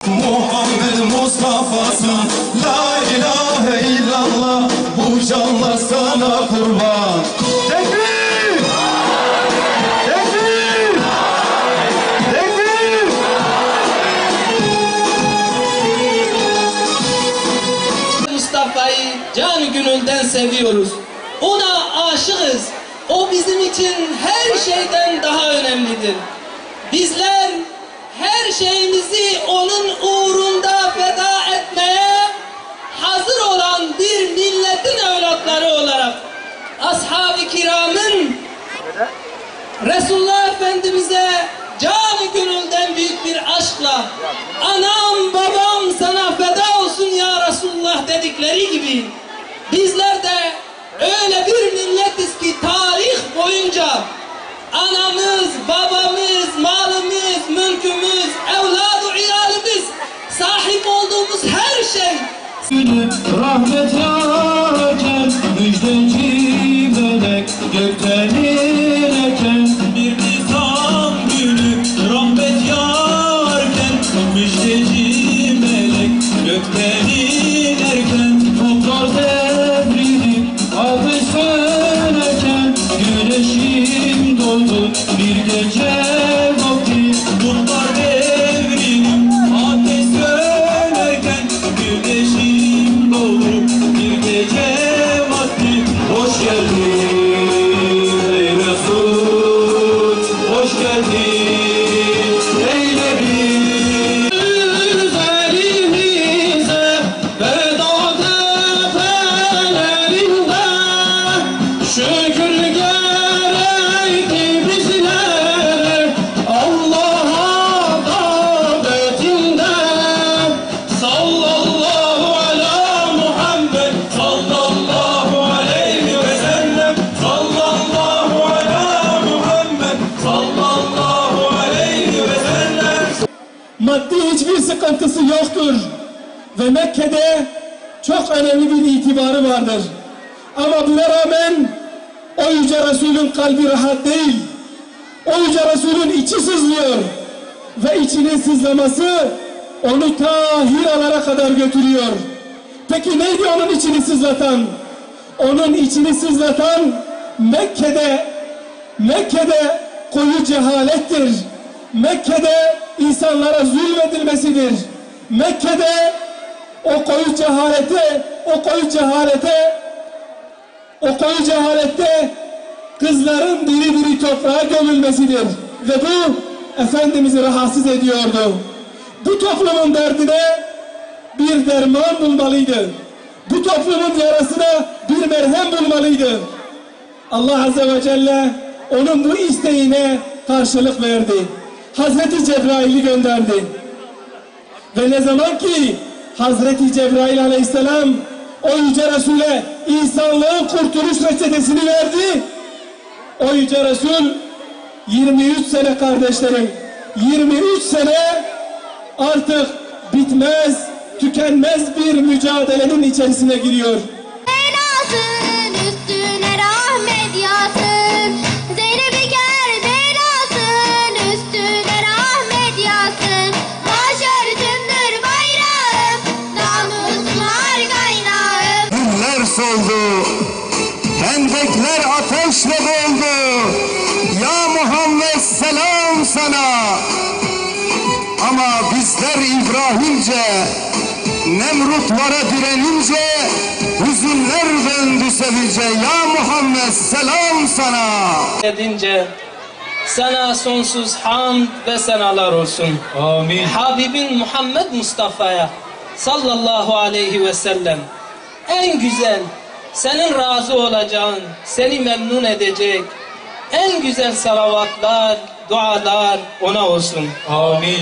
Muhammed Mustafa'sın, la ilahe illallah, bu canlar sana kurban. Tekbir! Tekbir! Tekbir! Mustafa'yı canı gönülden seviyoruz. Ona aşığız. O bizim için her şeyden daha önemlidir. Bizler her şeyimizi onun uğrunda feda etmeye hazır olan bir milletin evlatları olarak ashab-ı kiramın Resulullah Efendimiz'e canı gönülden büyük bir aşkla anam babam sana feda olsun ya Resulullah dedikleri gibi bizler de öyle bir milletiz ki tarih boyunca anamız, babamız, malımız, mülkümüz, evladı, iyalimiz, sahip olduğumuz her şey rahmet yağarken, müjdeci melek gökten inerken, bir nizam günü rahmet yağarken, müjdeci melek gökten inerken, toplar devrilip ateş sönerken, güneşim doldu bir gece vakti, toplar devrilip ateş sönerken, güneşim doldu bir gece vakti. Hoş geldin ey Resul, hoş geldin ey Nebi. Üzerimize veda tepelerinde şükür gerekti bizlere Allah'a davetinde. Sallallahu ala Muhammed, sallallahu aleyhi ve sellem, sallallahu ala Muhammed, sallallahu aleyhi ve sellem. Maddi hiçbir sıkıntısı yoktur ve Mekke'de çok önemli bir itibarı vardır. Ama buna rağmen o Yüce Resul'ün kalbi rahat değil. O Yüce Resul'ün içi sızlıyor ve içinin sızlaması onu ta Hiralara kadar götürüyor. Peki neydi onun içini sızlatan? Onun içini sızlatan Mekke'de koyu cehalettir. Mekke'de insanlara zulmedilmesidir. Mekke'de o koyu cehalette kızların diri diri toprağa gömülmesidir. Ve bu Efendimiz'i rahatsız ediyordu. Bu toplumun derdine bir derman bulmalıydı. Bu toplumun yarasına bir merhem bulmalıydı. Allah Azze ve Celle onun bu isteğine karşılık verdi. Hazreti Cebrail'i gönderdi. Ve ne zaman ki Hazreti Cebrail Aleyhisselam o Yüce Resul'e insanlığın kurtuluş reçetesini verdi. O Yüce Resul 23 sene kardeşlerim, 23 sene artık bitmez, tükenmez bir mücadelenin içerisine giriyor. Belasın üstüne rahmet yağsın, Zeynep-i Kerbelasın üstüne rahmet yağsın. Başörtümdür bayrağım, namuslar kaynağım. Günler soldu, hendekler ateşle doldu. Ya Muhammed selam sana. Ama bizler İbrahimce, Nemrutlara direnince, hüzünler döndü sevince. Ya Muhammed selam sana. edince sana sonsuz hamd ve senalar olsun. Amin. Habibin Muhammed Mustafa'ya sallallahu aleyhi ve sellem en güzel, senin razı olacağın, seni memnun edecek en güzel salavatlar, dualar ona olsun. Amin.